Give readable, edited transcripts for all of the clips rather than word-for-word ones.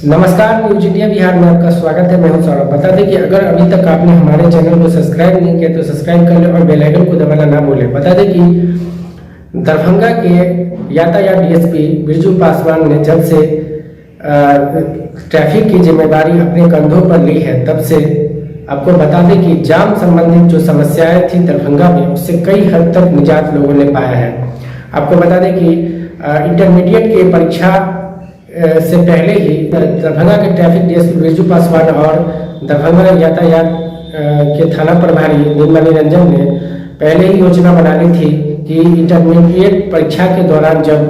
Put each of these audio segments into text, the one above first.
नमस्कार, news India Bihar में आपका स्वागत है। मैं हूं सौरभ। बता दें कि अगर अभी तक आपने हमारे चैनल को सब्सक्राइब नहीं किया तो सब्सक्राइब कर लें और बेल आइकन को दबाना ना भूलें। बता दें कि दरभंगा के यातायात डीएसपी बिरजू पासवान ने जब से ट्रैफिक की जिम्मेदारी अपने कंधों पर ली है, तब से आपको बता दें कि जाम संबंधित जो समस्याएं थी दरभंगा में, उससे कई हद तक निजात लोगों ने पाया है। आपको बता दें कि इंटरमीडिएट की परीक्षा से पहले ही दरभंगा के ट्रैफिक डीएसपी बिरजू पासवान और दरभंगा यातायात के थाना प्रभारी नीलमणि रंजन ने पहले ही योजना बना ली थी कि इंटरमीडिएट परीक्षा के दौरान जब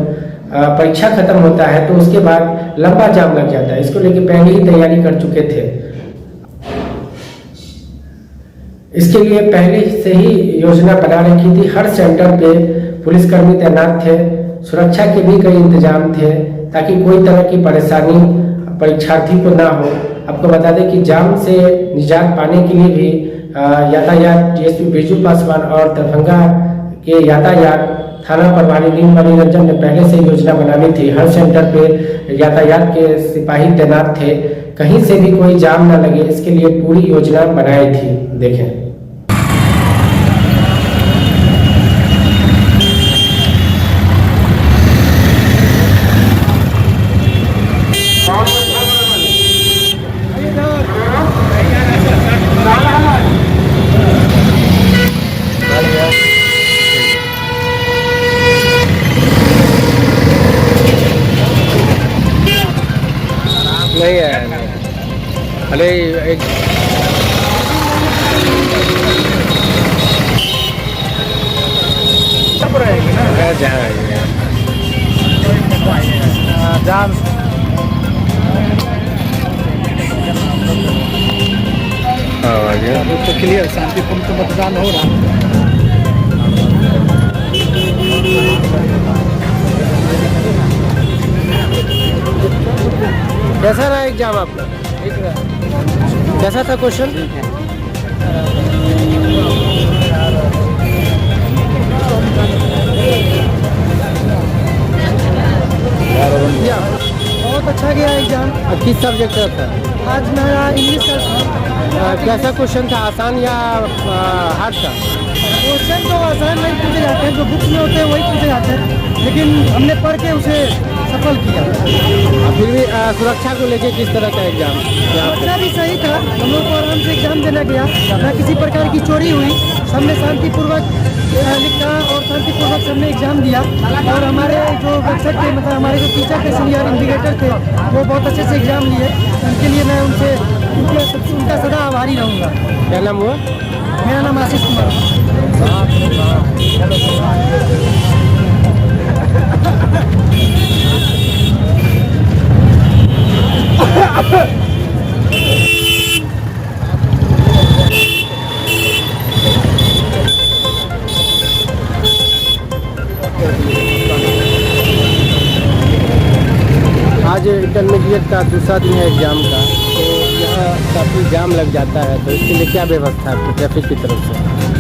परीक्षा खत्म होता है तो उसके बाद लंबा जाम लग जाता है। इसको लेकर पहले ही तैयारी कर चुके थे। इसके लिए पहले से ही योजना बना रखी थी। हर सेंटर पे पुलिसकर्मी तैनात थे, सुरक्षा के भी कई इंतजाम थे ताकि कोई तरह की परेशानी परीक्षार्थी को ना हो। आपको बता दें कि जाम से निजात पाने के लिए भी यातायात डीएसपी बिरजू पासवान और दरभंगा के यातायात थाना प्रभारी नीलमणि रंजन ने पहले से योजना बना ली थी। हर सेंटर पे यातायात के सिपाही तैनात थे, कहीं से भी कोई जाम न लगे, इसके लिए पूरी योजना बनाई थी। देखें। नहीं है, अरे एक जाम तो क्लियर शांतिपूर्ण तो मतदान हो रहा है। कैसा रहा एग्जाम आपका? कैसा था क्वेश्चन? बहुत अच्छा गया एग्जाम। किस सब्जेक्ट का था? आज मेरा इंग्लिश का था। कैसा क्वेश्चन था, आसान या हार्ड था? क्वेश्चन तो आसान नहीं पूछे जाते हैं, जो बुक में होते हैं वही पूछे जाते हैं, लेकिन हमने पढ़ के उसे सफल किया। फिर भी सुरक्षा को लेके किस तरह का एग्जाम? सुरक्षा भी सही था, हम लोग को आराम से एग्जाम देना गया, न किसी प्रकार की चोरी हुई। सबने शांतिपूर्वक लिखा और शांतिपूर्वक सबने एग्जाम दिया। और हमारे जो वेबसाइट के मतलब हमारे जो टीचर थे, सीनियर इन्विजिलेटर थे, वो बहुत अच्छे से एग्जाम लिए। उनके लिए मैं उनका सदा आभारी रहूँगा। क्या नाम हुआ? मेरा नाम आशीष कुमार। आज इंटरमीडिएट का दूसरा दिन है एग्जाम का, तो यहाँ काफ़ी जाम लग जाता है, तो इसके लिए क्या व्यवस्था है ट्रैफिक की तरफ से?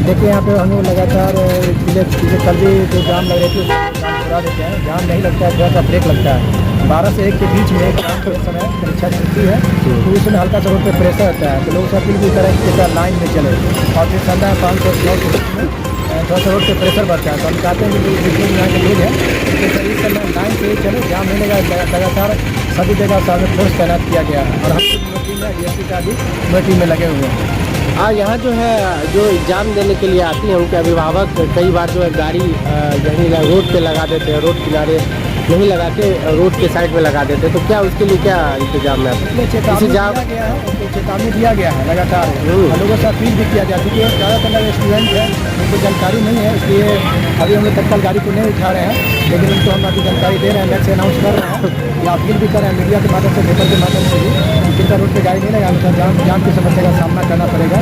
देखिए, यहाँ पे हम लोग लगातार पिछले कल भी जो जाम लग रहे थे जाम छुड़ा देते हैं। जाम नहीं लगता है, थोड़ा सा ब्रेक लगता है। 12 से 1 के बीच में एग्जाम के समय परीक्षा चलती है, तो उसमें हल्का सा रोड पर प्रेशर रहता है, तो लोग सब भी तरह के साथ लाइन में चले। और फिर संध्या 500 के बीच में थोड़ा सा रोड पर प्रेशर बढ़ता है, तो हम चाहते हैं कि जितने यहाँ के लोग हैं तो इस समय लाइन से चले, जाम नहीं लगा। लगातार सभी जगह सामने फोर्स तैनात किया गया है और हम मीटिंग में डीएसपी का भी मीटिंग में लगे हुए हैं। यहाँ जो है जो एग्जाम देने के लिए आती हैं उनके अभिभावक कई बार जो है गाड़ी यहीं रोड पे लगा देते हैं, रोड किनारे नहीं लगा के रोड के साइड में लगा देते हैं, तो क्या उसके लिए क्या इंतजाम है? चेतावनी दिया गया है लगातार। लोगों से अपील भी किया जाती है कि ज़्यादातर स्टूडेंट है, उनको जानकारी नहीं है, इसलिए अभी हम लोग तत्काल गाड़ी को नहीं उठा रहे हैं, लेकिन उनको हम अभी जानकारी दे रहे हैं, नेक्स्ट अनाउंस कर रहे हैं या अपील भी कर रहे हैं मीडिया के माध्यम से, पेपर के माध्यम से भी। जिनका रोड पर गाड़ी नहीं लगा उनका जाम की समस्या का सामना करना पड़ेगा।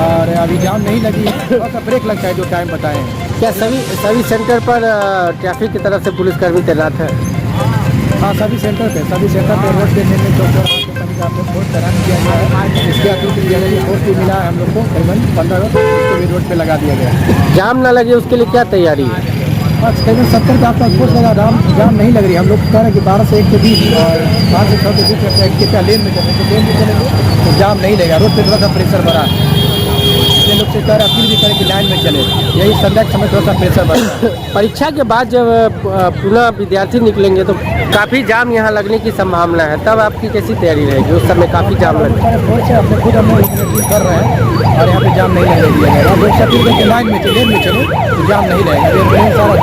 और अभी जाम नहीं लगी है, थोड़ा सा ब्रेक लगता है जो टाइम बताएं। क्या सभी सेंटर पर ट्रैफिक की तरफ से पुलिसकर्मी तैनात है? हाँ, सभी सेंटर पे रोड देखने में फोर्स तैनात किया गया है। इसके अतिरिक्त फोर्स भी मिला है हम लोग को, करीबन 15 उसको भी रोड पे लगा दिया गया है। जाम ना लगे उसके लिए क्या तैयारी है? बस करीबन 70 के आसपास फोर्स लगा, जाम नहीं लग रही। हम लोग कह रहे हैं कि 12 से 1 के बीच और 5 से 6 के बीच में कितना लेन में चलेंगे, तो लेन में चलेंगे तो जाम नहीं लगेगा। रोड पे थोड़ा सा प्रेशर बढ़ा है, इसलिए लोग से कह रहे अपील भी करें कि लाइन में चले। यही संध्या के समय थोड़ा सा प्रेशर बढ़ा है। परीक्षा के बाद जब पुनः विद्यार्थी निकलेंगे तो काफ़ी जाम यहाँ लगने की संभावना है, तब आपकी कैसी तैयारी रहेगी? उस समय काफ़ी जाम लगे। फोर्स है, अपने खुद हम लोग कर रहे हैं और यहाँ पे जाम नहीं लगने दिया जाएगा। लोग से अपील करके लाइन में चले, लेन में चले तो जाम नहीं रहेगा। सारा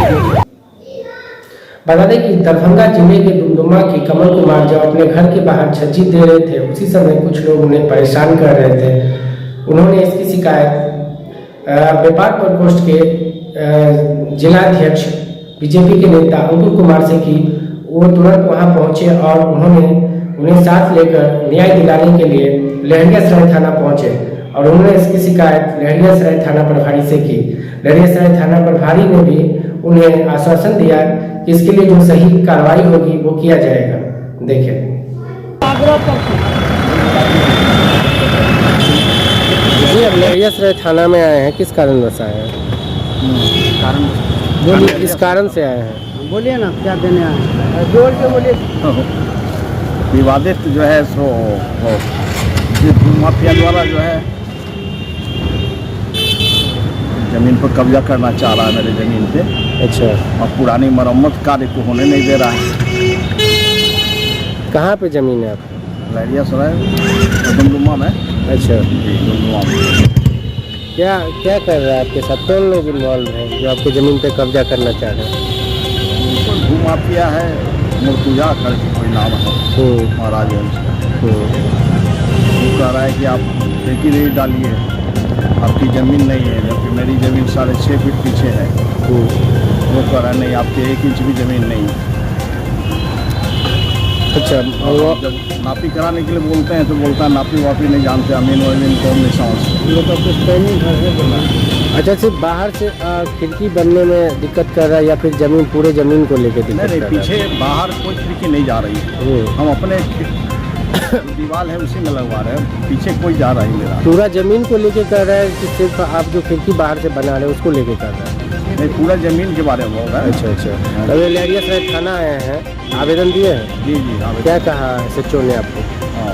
बता दें कि दरभंगा जिले के डुमडुमा के कमल कुमार जब अपने घर के बाहर छज्जी दे रहे थे, उसी समय कुछ लोग उन्हें परेशान कर रहे थे। उन्होंने इसकी शिकायत व्यापार प्रकोष्ठ के जिलाध्यक्ष बीजेपी के नेता अंकुर कुमार से की। वो तुरंत वहां पहुंचे और उन्होंने उन्हें साथ लेकर न्याय दिलाने के लिए लहरियासराय थाना पहुंचे और उन्होंने इसकी शिकायत लहरियासराय थाना प्रभारी से की। लहरियासराय थाना प्रभारी ने भी उन्हें आश्वासन दिया कि इसके लिए जो सही कार्रवाई होगी वो किया जाएगा। देखिए, जी अब लहरियासराय थाना में आए हैं, किस कारणवश आए हैं? कारण बोलिए, किस कारण से आए हैं? बोलिए ना, क्या देने आए हैं? जोर के बोलिए। विवादित जो है सो माफिया द्वारा जो है जमीन पर कब्जा करना चाह रहा है मेरे जमीन पे। अच्छा, और पुरानी मरम्मत कार्य को होने नहीं दे रहा है। कहाँ पे जमीन है आप? लहरियासराय डुमडुमा में। अच्छा, जी, डुमडुमा में। क्या क्या कर रहा है आपके साथ? कौन लोग इन्वॉल्व हैं जो आपके ज़मीन पे कब्जा करना चाह रहे हैं? भूमाफिया है, मुर्तुजा करके कोई नाम है, महाराजगंज का। वो कह रहा है कि आप ठेकी नहीं डालिए, आपकी ज़मीन नहीं है, जबकि मेरी ज़मीन 6.5 फीट पीछे है। वो कह रहा है नहीं, आपके 1 इंच भी ज़मीन नहीं है। अच्छा, और जब नापी कराने के लिए बोलते हैं तो बोलता है नापी वापी नहीं जानते, अमीन वमीन कौन नहीं समझते। ये तो कुछ ट्रेनिंग घर से बोला। अच्छा, सिर्फ बाहर से खिड़की बनने में दिक्कत कर रहा है या फिर जमीन पूरे जमीन को लेकर दिक्कत नहीं, कर रहा है? पीछे बाहर कोई खिड़की नहीं जा रही है। हम अपने दीवार है उसी में लगवा रहे हैं, पीछे कोई जा रहा है मेरा। पूरा जमीन को लेके कर रहा है कि सिर्फ आप जो खिड़की बाहर से बना रहे हैं उसको लेके कर रहा है? नहीं, पूरा जमीन के बारे में होगा। अच्छा अच्छा, तब ये लहरियासराय थाना आए हैं, आवेदन दिए हैं? जी जी, हाँ। क्या कहा SHO ने आपको?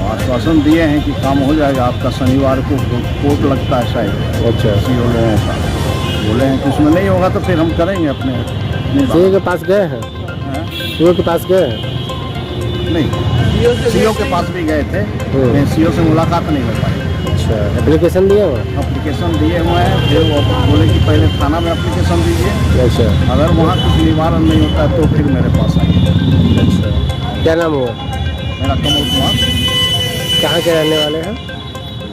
आश्वासन दिए हैं कि काम हो जाएगा आपका, शनिवार को कोर्ट लगता है शायद। अच्छा, सीओ लोगों का बोले हैं कि उसमें नहीं होगा तो फिर हम करेंगे अपने सीओ के पास गए हैं? सीओ के पास गए हैं? नहीं, सीओ के पास भी गए थे, लेकिन सीओ से मुलाकात नहीं हो पाई। अच्छा, एप्लीकेशन दिए हुए? एप्लीकेशन दिए हुए हैं, फिर वो बोले कि पहले थाना में एप्लीकेशन दीजिए, अच्छा, अगर वहाँ कुछ निवारण नहीं होता तो फिर मेरे पास आइए। अच्छा, क्या नाम हुआ? मेरा कमल कुमार। कहाँ के रहने वाले हैं?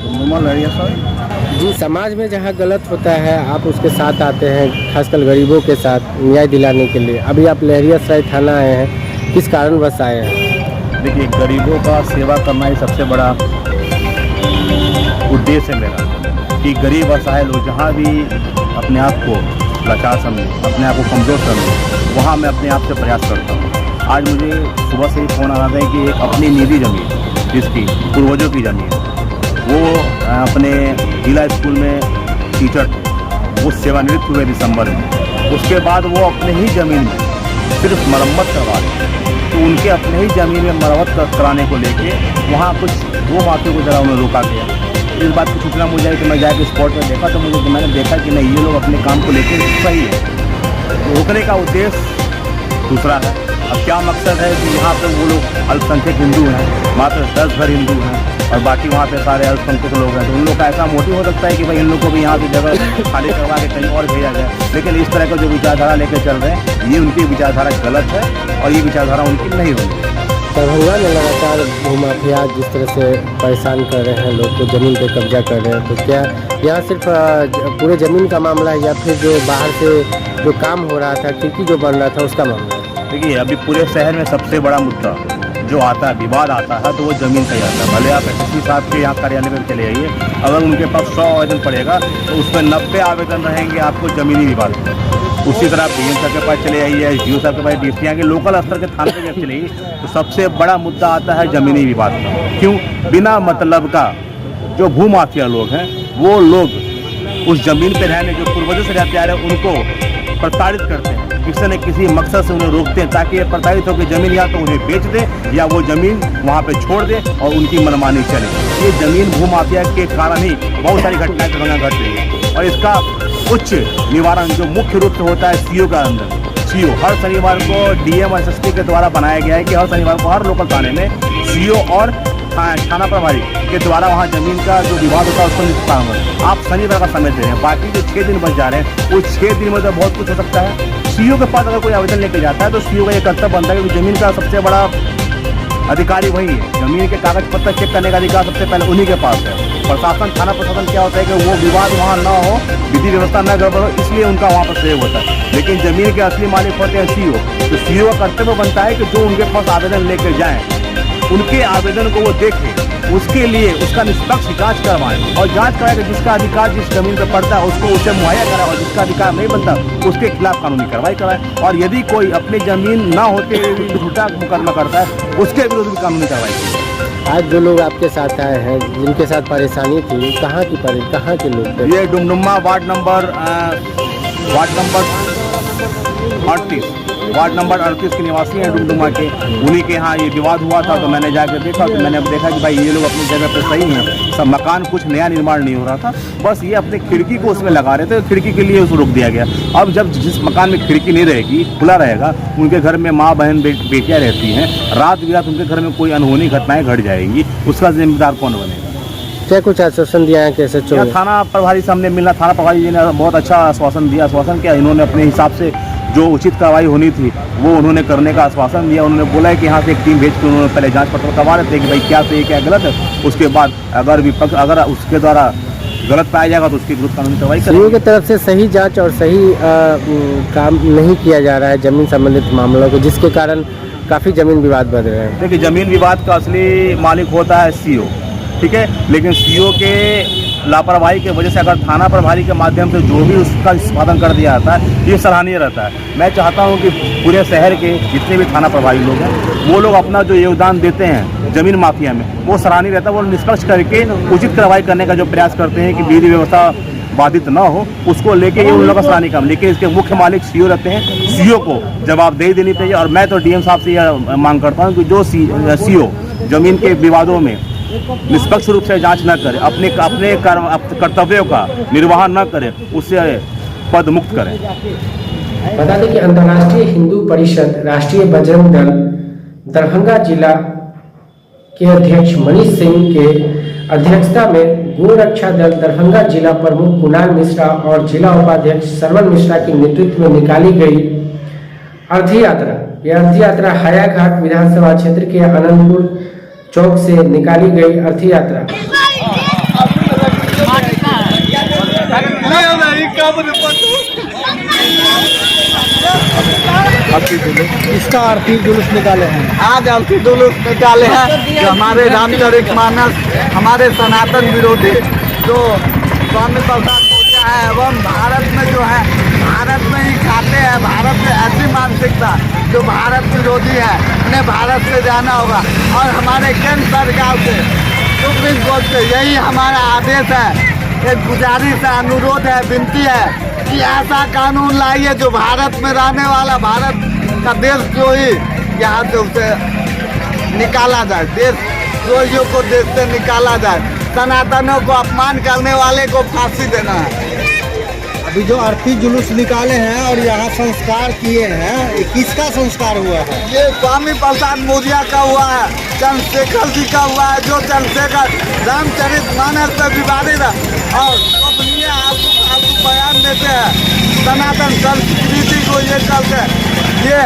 डुमडुमा लहरियासराय। जी, समाज में जहाँ गलत होता है आप उसके साथ आते हैं, खासकर गरीबों के साथ न्याय दिलाने के लिए। अभी आप लहरियासराय थाना आए हैं, किस कारणवश आए हैं? देखिए, गरीबों का सेवा करना ही सबसे बड़ा उद्देश्य है मेरा, कि गरीब असहाय लोग जहाँ भी अपने आप को लाचार समझे, अपने आप को कमज़ोर समझे, वहाँ मैं अपने आप से प्रयास करता हूँ। आज मुझे सुबह से ही फ़ोन आ रहा है कि एक अपनी निजी ज़मीन, जिसकी पूर्वजों की ज़मीन, वो अपने जिला स्कूल में टीचर थे, वो सेवानिवृत्त हुए दिसंबर में। उसके बाद वो अपने ही ज़मीन में सिर्फ मरम्मत करवा रहे थे, तो उनके अपने ही ज़मीन में मरम्मत कराने को लेके वहाँ कुछ वो माफियों को ज़रा उन्हें रोका गया। इस बात की सूचना मुझे आई कि मैं जाकर स्पॉट पर देखा, तो मैंने देखा कि नहीं, ये लोग अपने काम को लेकर सही है। रोकने का उद्देश्य दूसरा है। अब क्या मकसद है कि यहाँ पे वो लोग अल्पसंख्यक हिंदू हैं, मात्र 10 घर हिंदू हैं और बाकी वहाँ पे सारे अल्पसंख्यक लोग हैं, तो उन लोग का ऐसा मोटिव हो सकता है कि भाई इन लोग को भी यहाँ की जगह खाली करवा के कहीं और भेजा जाए। लेकिन इस तरह का जो विचारधारा लेकर चल रहे हैं, ये उनकी विचारधारा गलत है और ये विचारधारा उनकी नहीं होगी। दरभंगा में लगातार भूमाफिया जिस तरह से परेशान कर रहे हैं, लोग को ज़मीन पे कब्जा कर रहे हैं, तो क्या यहाँ सिर्फ पूरे ज़मीन का मामला है या फिर जो बाहर से जो काम हो रहा था, खिड़की जो बन रहा था, उसका मामला है? देखिए, अभी पूरे शहर में सबसे बड़ा मुद्दा जो आता है, विवाद आता है, तो वो ज़मीन का ही आता है। भले आप SSP साहब के यहाँ कार्यालय में चले आइए, अगर उनके पास 100 आवेदन पड़ेगा तो उसमें 90 आवेदन रहेंगे आपको ज़मीनी विवाद। उसी तरह आप DM साहब के पास चले आइए, SDO साहब के पास, DSP के लोकल स्तर के थाने पे चले आइए, तो सबसे बड़ा मुद्दा आता है ज़मीनी विवाद का। क्यों? बिना मतलब का जो भूमाफिया लोग हैं, वो लोग उस ज़मीन पर रहने, जो पूर्वजों से रहते आ रहे हैं, उनको प्रताड़ित करते हैं। किसी न किसी मकसद से उन्हें रोकते हैं ताकि ये प्रताड़ित हो कि ज़मीन या तो उन्हें बेच दें या वो ज़मीन वहाँ पे छोड़ दें और उनकी मनमानी चले। ये ज़मीन भूमाफिया के कारण ही बहुत सारी घटनाएं दरभंगा घट रही है और इसका उच्च निवारण जो मुख्य रूप से होता है सीओ का अंदर। सीओ हर शनिवार को डीएम और एसएसपी के द्वारा बनाया गया है कि हर शनिवार को हर लोकल थाने में सीओ और थाना प्रभारी के द्वारा वहाँ जमीन का जो विवाद होता है उसको निपटान होगा। आप शनिवार का समय दे रहे हैं, बाकी जो 6 दिन बच जा रहे हैं उस 6 दिन में तो बहुत कुछ हो सकता है। सीओ के पास अगर कोई आवेदन लेके जाता है तो सीओ का ये कर्तव्य बनता है कि जमीन का सबसे बड़ा अधिकारी वही है। जमीन के कागज पत्र चेक करने का अधिकार सबसे पहले उन्हीं के पास है। प्रशासन थाना प्रशासन क्या होता है कि वो विवाद वहाँ ना हो, विधि व्यवस्था न गड़बड़ हो, इसलिए उनका वहाँ पर सहयोग होता है। लेकिन जमीन के असली मालिक होते हैं सीओ। तो सीओ का कर्तव्य बनता है कि जो उनके पास आवेदन लेकर जाएँ उनके आवेदन को वो देखें, उसके लिए उसका निष्पक्ष जांच करवाएं और जांच कराएं कि जिसका अधिकार जिस जमीन पर पड़ता है उसको उसे मुहैया कराएं और जिसका अधिकार नहीं बनता उसके खिलाफ कानूनी कार्रवाई कराएं। और यदि कोई अपनी जमीन ना होते हुए झूठा मुकदमा करता है उसके विरुद्ध भी कानूनी कार्रवाई की। आज जो लोग आपके साथ आए हैं जिनके साथ परेशानी थी कहाँ के लोग थे? ये डुमडुमा वार्ड नंबर 38 के निवासी हैं डुमडुमा के। उन्हीं के यहाँ ये विवाद हुआ था तो मैंने जाकर देखा तो मैंने अब देखा कि भाई ये लोग अपनी जगह पर सही हैं। सब मकान कुछ नया निर्माण नहीं हो रहा था, बस ये अपने खिड़की को उसमें लगा रहे थे, खिड़की के लिए उसको रोक दिया गया। अब जब जिस मकान में खिड़की नहीं रहेगी, खुला रहेगा, उनके घर में माँ बहन बेटियाँ रहती हैं, रात बिरात उनके घर में कोई अनहोनी घटनाएं घट जाएंगी, उसका जिम्मेदार कौन बनेगा? क्या कुछ आश्वासन दिया है कैसे? थाना प्रभारी से हमने मिलना, थाना प्रभारी जी ने बहुत अच्छा आश्वासन दिया। आश्वासन क्या, इन्होंने अपने हिसाब से जो उचित कार्रवाई होनी थी वो उन्होंने करने का आश्वासन दिया। उन्होंने बोला है कि यहाँ से एक टीम भेज कर उन्होंने पहले जांच पड़ताल करवा रहे थे कि भाई क्या सही क्या गलत है। उसके बाद अगर विपक्ष अगर उसके द्वारा गलत पाया जाएगा तो उसके विरुद्ध कानूनी कार्रवाई करेंगे। की तरफ से सही जांच और सही काम नहीं किया जा रहा है जमीन संबंधित मामलों को, जिसके कारण काफ़ी जमीन विवाद बढ़ रहे हैं। देखिए, जमीन विवाद का असली मालिक होता है सीओ, ठीक है, लेकिन सीओ के लापरवाही की वजह से अगर थाना प्रभारी के माध्यम से जो भी उसका निष्पादन कर दिया जाता है ये सराहनीय रहता है। मैं चाहता हूं कि पूरे शहर के जितने भी थाना प्रभारी लोग हैं वो लोग अपना जो योगदान देते हैं जमीन माफिया में वो सराहनीय रहता है। वो निष्कर्ष करके उचित कार्रवाई करने का जो प्रयास करते हैं कि विधि व्यवस्था बाधित न हो, उसको लेके ये उन लोगों का सराहनीय काम। लेकिन इसके मुख्य मालिक सीओ रहते हैं, सीओ को जवाबदेही देनी चाहिए। और मैं तो डीएम साहब से यह मांग करता हूँ कि जो सीओ जमीन के विवादों में निष्पक्ष रूप से जांच न करे, अपने कर्तव्यों का निर्वाह न करे, उससे पद मुक्त करें। बता दें कि अंतर्राष्ट्रीय हिंदू परिषद राष्ट्रीय बजरंग दल दरभंगा जिला के अध्यक्ष मनीष सिंह के अध्यक्षता में गो रक्षा दल दरभंगा जिला प्रमुख कुणाल मिश्रा और जिला उपाध्यक्ष श्रवण मिश्रा के नेतृत्व में निकाली गई अर्थी यात्रा। यह अर्थी यात्रा हायाघाट विधानसभा क्षेत्र के आनंदपुर चौक से निकाली गई अर्थी यात्रा। इसका अर्थी जुलूस निकाले हैं, आज अर्थी जुलूस निकाले हैं जो हमारे रामचरितमानस, हमारे सनातन विरोधी जो स्वामी प्रसाद मौर्य है एवं भारत में जो है भारत में ही खाते हैं, भारत में ऐसी मानसिकता जो भारत विरोधी है, उन्हें भारत से जाना होगा। और हमारे केंद्र सरकार से, सुप्रीम कोर्ट से यही हमारा आदेश है, एक गुजारिश है, अनुरोध है, विनती है कि ऐसा कानून लाइए जो भारत में रहने वाला भारत का देश जो ही यहाँ से उसे निकाला जाए, देशद्रोहियों को देश से निकाला जाए, सनातनों को अपमान करने वाले को फांसी देना है। अभी जो अर्थी जुलूस निकाले हैं और यहाँ संस्कार किए हैं, ये किसका संस्कार हुआ है? ये स्वामी प्रसाद मौर्य का हुआ है, चंद्रशेखर जी का हुआ है, जो चंद्रशेखर रामचरितमानस पे विवादित है और अपने आलतू बयान देते हैं, सनातन संस्कृति को ये करते। ये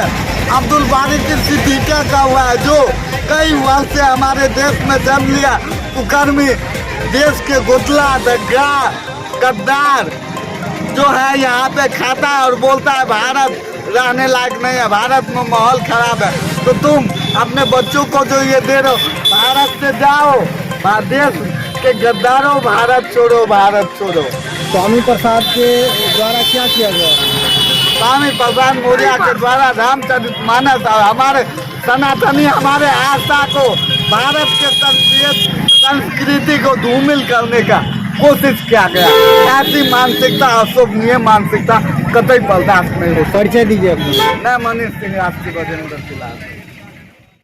अब्दुल बारी सिद्दीकी का हुआ है जो कई वर्ष से हमारे देश में जन्म लिया, कुकर्मी, देश के घोटाला दगा गद्दार जो है यहाँ पे खाता है और बोलता है भारत रहने लायक नहीं है, भारत में माहौल खराब है। तो तुम अपने बच्चों को जो ये दे रहे हो, भारत से जाओ, देश के गद्दारों, भारत छोड़ो, भारत छोड़ो। स्वामी प्रसाद के द्वारा क्या किया गया? स्वामी प्रसाद मौर्य के द्वारा रामचरितमानस और हमारे सनातनी हमारे आस्था को, भारत के संस्कृति को धूमिल करने का कोशिश किया गया। ऐसी मानसिकता, अशोभनीय मानसिकता कतई बर्दाश्त नहीं हो। परिचय दीजिए अपना। मैं मनीष सिंह, राष्ट्रीय गजेंद्र जिला।